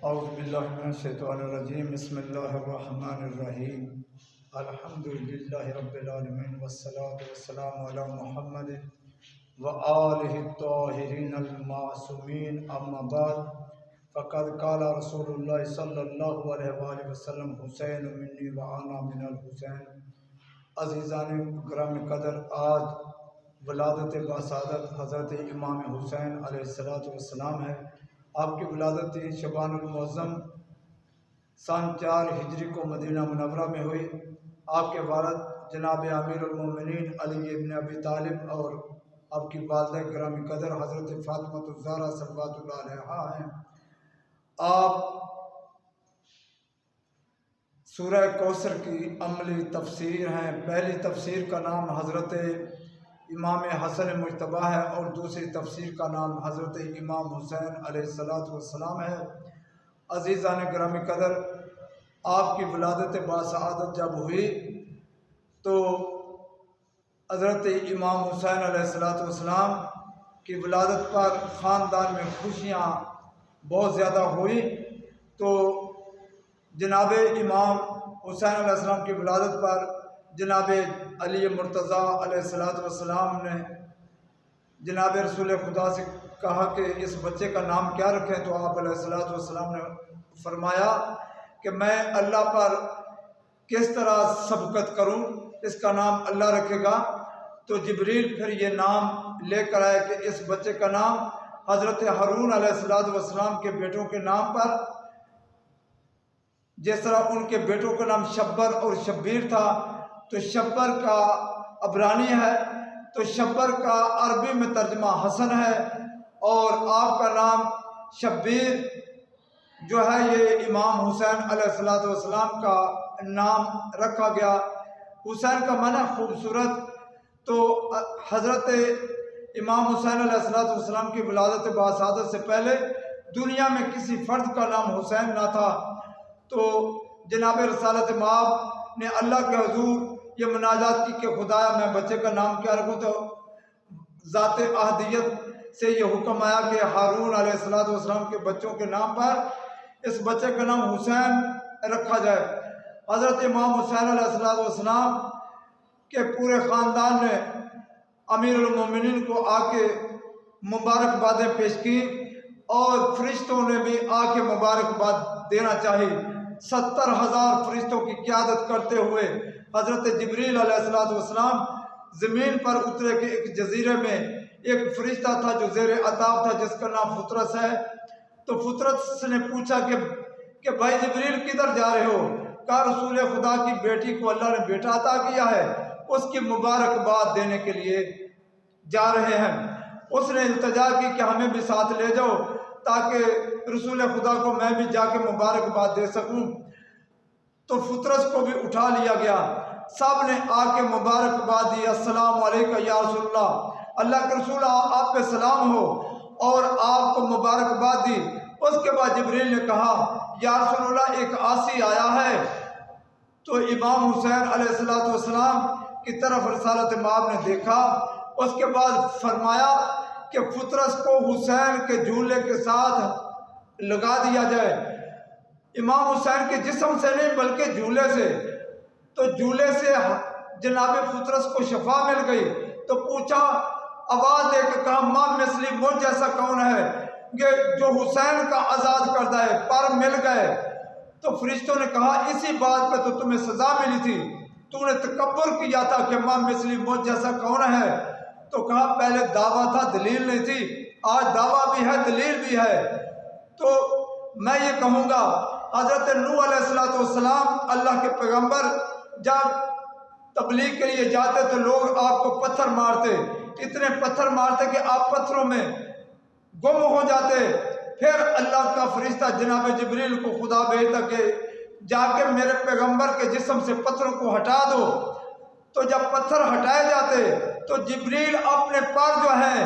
اعوذ باللہ من الشیطان الرجیم بسم اللہ الرحمن الرحیم الحمدللہ رب العالمین والصلاة والسلام علی محمد وآلہ الطاہرین المعصومین اما بعد فقد قال رسول اللہ صلی اللہ علیہ وآلہ وسلم حسین منی وانا من الحسین۔ عزیزان گرامی قدر، آج ولادت باسعادت حضرت امام حسین علیہ السلام ہے۔ آپ کی ولادت شعبان المعظم سن 4 ہجری کو مدینہ منورہ میں ہوئی۔ آپ کے والد جناب امیر المومنین علی ابن ابی طالب اور آپ کی والدہ گرامی قدر حضرت فاطمہ الزہرا صلوات اللہ علیہا ہیں۔ آپ سورہ کوثر کی عملی تفسیر ہیں۔ پہلی تفسیر کا نام حضرت امام حسن مجتبیٰ ہے اور دوسری تفسیر کا نام حضرت امام حسین علیہ السلام ہے۔ عزیزان گرامی قدر، آپ کی ولادت باسعادت جب ہوئی تو حضرت امام حسین علیہ السلام کی ولادت پر خاندان میں خوشیاں بہت زیادہ ہوئی۔ تو جناب امام حسین علیہ السلام کی ولادت پر جناب علی مرتضیٰ علیہ السلام نے جناب رسول خدا سے کہا کہ اس بچے کا نام کیا رکھیں، تو آپ علیہ السلام نے فرمایا کہ میں اللہ پر کس طرح سبقت کروں، اس کا نام اللہ رکھے گا۔ تو جبریل پھر یہ نام لے کر آئے کہ اس بچے کا نام حضرت ہارون علیہ السلام کے بیٹوں کے نام پر، جس طرح ان کے بیٹوں کا نام شبر اور شبیر تھا، تو شبر کا عبرانی ہے، تو شبر کا عربی میں ترجمہ حسن ہے، اور آپ کا نام شبیر جو ہے یہ امام حسین علیہ السلام کا نام رکھا گیا۔ حسین کا معنی خوبصورت، تو حضرت امام حسین علیہ السلام کی ولادت باسعادت سے پہلے دنیا میں کسی فرد کا نام حسین نہ تھا۔ تو جناب رسالت مآب نے اللہ کے حضور یہ مناجات کی کہ خدایا میں بچے کا نام کیا رکھوں، تو ذات احدیت سے یہ حکم آیا کہ ہارون علیہ السلام کے بچوں کے نام پر اس بچے کا نام حسین رکھا جائے۔ حضرت امام حسین علیہ السلام کے پورے خاندان نے امیر المومنین کو آ کے مبارکبادیں پیش کی، اور فرشتوں نے بھی آ کے مبارکباد دینا چاہی۔ 70,000 فرشتوں کی قیادت کرتے ہوئے حضرت جبریل علیہ السلام زمین پر اترے کہ ایک جزیرے میں ایک فرشتہ تھا جو زیر عطاف تھا، جس کا نام فطرس ہے۔ تو فطرس نے پوچھا کہ بھائی جبریل کدھر جا رہے ہو؟ کہا رسول خدا کی بیٹی کو اللہ نے بیٹا عطا کیا ہے، اس کی مبارکباد دینے کے لیے جا رہے ہیں۔ اس نے التجا کی کہ ہمیں بھی ساتھ لے جاؤ تاکہ رسول خدا کو میں بھی جا کے مبارکباد دے سکوں۔ تو فطرس کو بھی اٹھا لیا گیا، سب نے آ کے مبارکباد دی۔ السلام علیکم یا رسول اللہ، اللہ کے رسول آپ پہ سلام ہو، اور آپ کو مبارکباد دی۔ اس کے بعد جبریل نے کہا یا رسول اللہ ایک عاصی آیا ہے۔ تو امام حسین علیہ السلام کی طرف رسالت مآب نے دیکھا، اس کے بعد فرمایا کہ فطرس کو حسین کے جھولے کے ساتھ لگا دیا جائے۔ امام حسین کے جسم سے نہیں بلکہ جھولے سے۔ تو جھولے سے جناب فطرس کو شفا مل گئی۔ تو پوچھا، آواز دے کے کہا ماں مثلی مجھ جیسا کون ہے کہ جو حسین کا آزاد کردہ ہے، پر مل گئے۔ تو فرشتوں نے کہا اسی بات پہ تو تمہیں سزا ملی تھی، تو نے تکبر کیا تھا کہ ماں مثلی مجھ جیسا کون ہے۔ تو کہا پہلے دعویٰ تھا دلیل نہیں تھی، آج دعویٰ بھی ہے دلیل بھی ہے۔ تو میں یہ کہوں گا حضرت نوح علیہ السلام اللہ کے پیغمبر جب تبلیغ کے لیے جاتے تو لوگ آپ کو پتھر مارتے، اتنے پتھر مارتے کہ آپ پتھروں میں گم ہو جاتے۔ پھر اللہ کا فرشتہ جناب جبریل کو خدا بھیجتا کہ جا کے میرے پیغمبر کے جسم سے پتھروں کو ہٹا دو۔ تو جب پتھر ہٹائے جاتے تو جبریل اپنے پر جو ہیں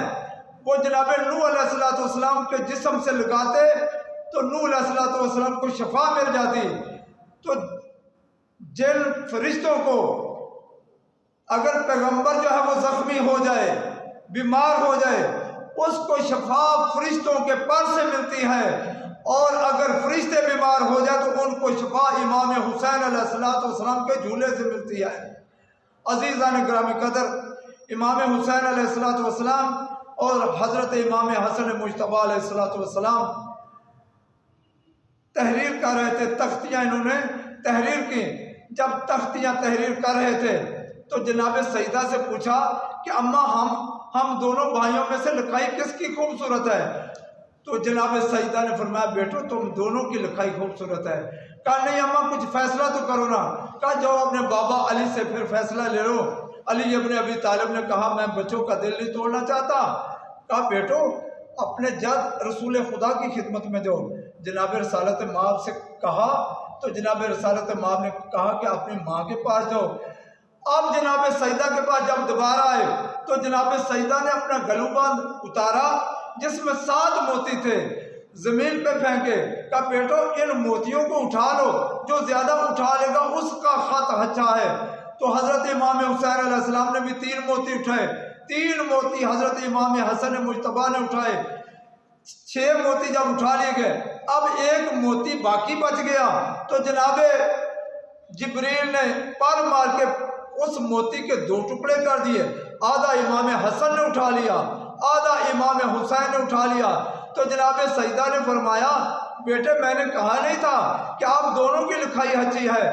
وہ جناب نوح علیہ السلام کے جسم سے لگاتے تو نوح علیہ السلام کو شفا مل جاتی۔ تو جن فرشتوں کو اگر پیغمبر جو ہے وہ زخمی ہو جائے، بیمار ہو جائے، اس کو شفا فرشتوں کے پر سے ملتی ہے، اور اگر فرشتے بیمار ہو جائے تو ان کو شفا امام حسین علیہ السلام کے جھولے سے ملتی ہے۔ عزیزان گرامی قدر، امام حسین علیہ السلام اور حضرت امام حسن مجتبیٰ علیہ السلام تحریر کر رہے تھے، تختیاں انہوں نے تحریر کی۔ جب تختیاں تحریر کر رہے تھے تو جناب سیدہ سے پوچھا کہ اماں ہم دونوں بھائیوں میں سے لکھائی کس کی خوبصورت ہے؟ تو جناب سیدہ نے فرمایا بیٹو تم دونوں کی لکھائی خوبصورت ہے۔ کہا نہیں اماں کچھ فیصلہ تو کرو نا۔ کہا جاؤ اپنے بابا علی سے پھر فیصلہ لے لو۔ علی ابن ابی طالب نے کہا میں بچوں کا دل نہیں توڑنا چاہتا۔ کہا بیٹو اپنے جد رسول خدا کی خدمت میں جاؤ۔ جناب رسالت مآب سے کہا تو جناب رسالت مآب نے کہا کہ اپنی ماں کے پاس جاؤ۔ اب جناب سیدہ کے پاس جب دوبارہ آئے تو جناب سیدہ نے اپنا گلو باندھ اتارا جس میں 7 موتی تھے، زمین پہ پھینکے۔ کہا بیٹو ان موتیوں کو اٹھا لو، جو زیادہ اٹھا لے گا اس کا خط اچھا ہے۔ تو حضرت امام حسین علیہ السلام نے بھی 3 موتی اٹھائے۔ 3 موتی حضرت امام حسن مجتبیٰ نے اٹھائے۔ 6 موتی جب اٹھا لیے گئے، اب 1 موتی باقی بچ گیا تو جناب جبریل نے پر مار کے اس موتی کے 2 ٹکڑے کر دیے۔ آدھا امام حسن نے اٹھا لیا، آدھا امام حسین نے اٹھا لیا۔ تو جناب سیدہ نے فرمایا بیٹے میں نے کہا نہیں تھا کہ آپ دونوں کی لکھائی اچھی ہے۔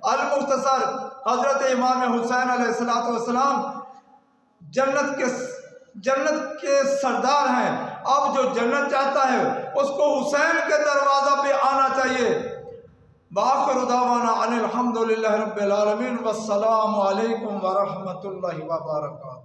المختصر حضرت امام حسین علیہ السلام جنت کے سردار ہیں۔ اب جو جنت چاہتا ہے اس کو حسین کے دروازہ پہ آنا چاہیے۔ بآخر دعوانا ان الحمدللہ رب العالمین والسلام علیکم ورحمۃ اللہ وبرکاتہ۔